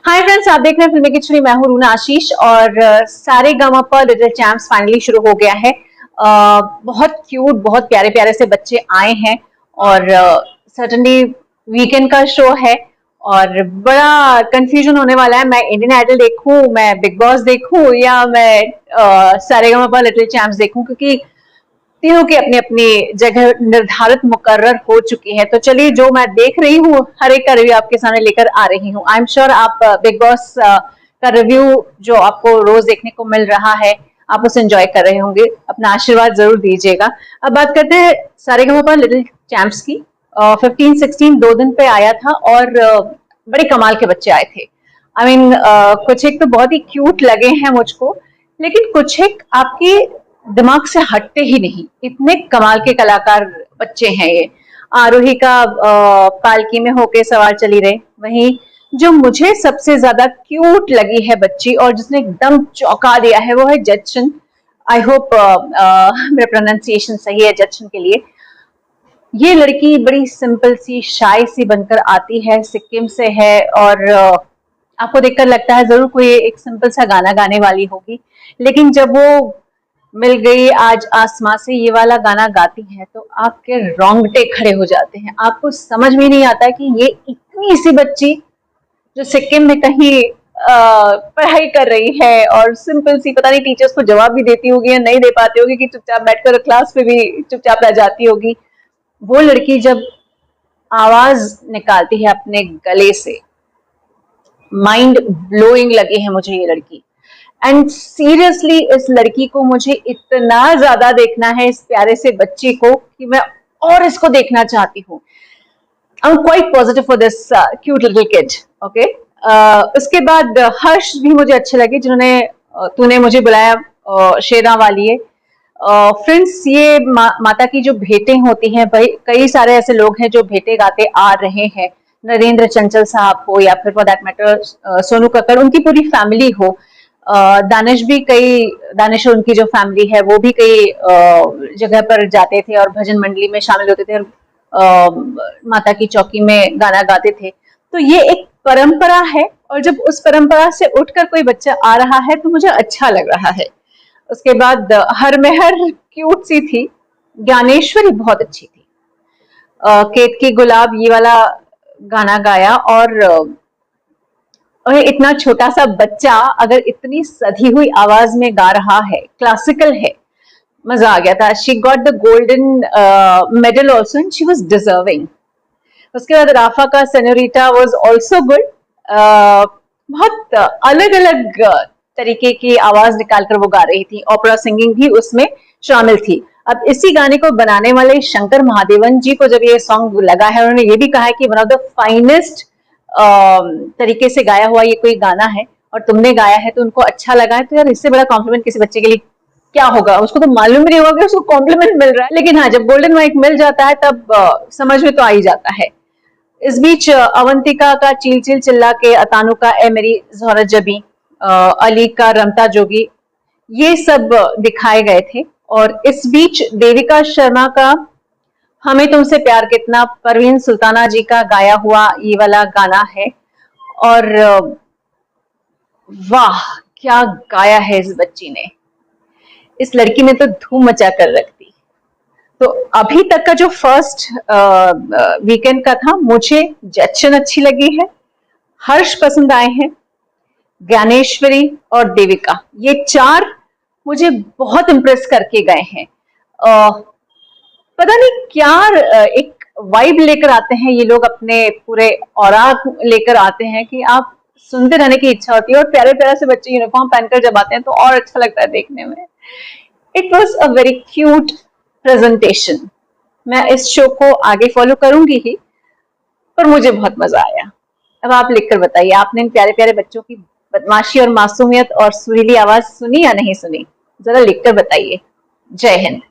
Hi friends, आप देख रहे हैं फिल्मी खिचड़ी। मैं हूं रूना आशीष और सारे गामा पर लिटिल चैंप्स फाइनली शुरू हो गया है। बहुत क्यूट, बहुत प्यारे प्यारे से बच्चे आए हैं और सर्टेनली वीकेंड का शो है और बड़ा कंफ्यूजन होने वाला है। मैं इंडियन आइडल देखूं, मैं बिग बॉस देखूं या मैं सारे गामा पर लिटिल चैंप्स देखूं, क्योंकि तीनों की अपनी अपनी जगह निर्धारित मुकर्रर हो चुकी है। तो चलिए, जो मैं देख रही हूँ हर एक का रिव्यू आपके सामने लेकर आ रही हूँ। आई एम श्योर आप बिग बॉस का रिव्यू जो आपको रोज देखने को मिल रहा है, आप उसे एंजॉय कर रहे होंगे। अपना आशीर्वाद जरूर दीजिएगा। अब बात करते हैं सारेगामा पर लिटिल चैंप्स की। 15-16 2 दिन पे आया था और बड़े कमाल के बच्चे आए थे। आई मीन कुछ एक तो बहुत ही क्यूट लगे हैं मुझको, लेकिन कुछ एक आपके दिमाग से हटते ही नहीं। इतने कमाल के कलाकार बच्चे हैं ये। आरोही का पालकी में होके सवार चली रहे। वहीं जो मुझे सबसे ज्यादा क्यूट लगी है बच्ची और जिसने एकदम चौंका दिया है, वो है जच्चन। आई होप मेरा प्रोनाउंसिएशन सही है जच्चन के लिए। ये लड़की बड़ी सिंपल सी, शाय सी बनकर आती है, सिक्किम से है और आपको देखकर लगता है जरूर कोई एक सिंपल सा गाना गाने वाली होगी, लेकिन जब वो मिल गई आज आसमां से ये वाला गाना गाती है तो आपके रोंगटे खड़े हो जाते हैं। आपको समझ में नहीं आता कि ये इतनी सी बच्ची जो सिक्किम में कहीं पढ़ाई कर रही है और सिंपल सी, पता नहीं टीचर्स को जवाब भी देती होगी या नहीं दे पाती होगी, कि चुपचाप बैठकर क्लास में भी चुपचाप रह जाती होगी। वो लड़की जब आवाज निकालती है अपने गले से, माइंड ब्लोइंग लगी है मुझे ये लड़की। एंड सीरियसली इस लड़की को मुझे इतना ज्यादा देखना है, इस प्यारे से बच्चे को, कि मैं और इसको देखना चाहती हूँ। I am quite positive for this cute little kid. Okay, उसके बाद हर्ष भी मुझे अच्छे लगे, जिन्होंने तूने मुझे बुलाया शेरा वाली है। फ्रेंड्स, ये माता की जो भेंटें होती हैं, भाई कई सारे ऐसे लोग हैं जो भेंटें गाते आ रहे हैं। नरेंद्र चंचल साहब हो या फिर for that matter Sonu Kakkar, उनकी पूरी फैमिली हो। दानिश और उनकी जो फैमिली है वो भी कई जगह पर जाते थे और भजन मंडली में शामिल होते थे और माता की चौकी में गाना गाते थे। तो ये एक परंपरा है और जब उस परंपरा से उठकर कोई बच्चा आ रहा है तो मुझे अच्छा लग रहा है। उसके बाद हरमेहर क्यूट सी थी। ज्ञानेश्वरी बहुत अच्छी थी। केतकी गुलाब ये वाला गाना गाया और इतना छोटा सा बच्चा अगर इतनी सधी हुई आवाज में गा रहा है, क्लासिकल है, मजा आ गया था। She got the golden medal also and she was deserving. उसके बाद राफा का सेनोरिटा वॉज ऑल्सो गुड। बहुत अलग अलग तरीके की आवाज निकालकर वो गा रही थी। ओपेरा सिंगिंग भी उसमें शामिल थी। अब इसी गाने को बनाने वाले शंकर महादेवन जी को जब ये सॉन्ग लगा है, उन्होंने ये भी कहा है कि वन ऑफ द फाइनेस्ट तरीके से गाया हुआ ये कोई गाना है और तुमने गाया है तो उनको अच्छा लगा है। तो यार, इससे बड़ा कॉम्प्लीमेंट किसी बच्चे के लिए क्या होगा। उसको तो मालूम भी नहीं होगा कि उसको कॉम्प्लीमेंट मिल रहा है, लेकिन हाँ, जब गोल्डन माइक मिल जाता है तब समझ में तो आ ही जाता है। इस बीच अवंतिका का चील चील चिल्ला के, अतानु का ए मेरी ज़ोहरत जबी, अली का रमता जोगी, ये सब दिखाए गए थे। और इस बीच देविका शर्मा का हमें तुमसे प्यार कितना, परवीन सुल्ताना जी का गाया हुआ ये वाला गाना है। और वाह, क्या गाया है इस बच्ची ने। इस लड़की ने तो धूम मचा कर रख दी। तो अभी तक का जो फर्स्ट वीकेंड का था, मुझे जच्चन अच्छी लगी है, हर्ष पसंद आए हैं, ज्ञानेश्वरी और देविका, ये चार मुझे बहुत इंप्रेस करके गए हैं। पता नहीं क्या एक वाइब लेकर आते हैं ये लोग, अपने पूरे ऑरा लेकर आते हैं कि आप सुनते रहने की इच्छा होती है। और प्यारे प्यारे से बच्चे यूनिफॉर्म पहनकर जब आते हैं तो और अच्छा लगता है देखने में। It was a very cute presentation. मैं इस शो को आगे फॉलो करूंगी ही, पर मुझे बहुत मजा आया। अब आप लिखकर बताइए, आपने इन प्यारे प्यारे बच्चों की बदमाशी और मासूमियत और सुरीली आवाज सुनी या नहीं सुनी? जरा लिखकर बताइए। जय हिंद।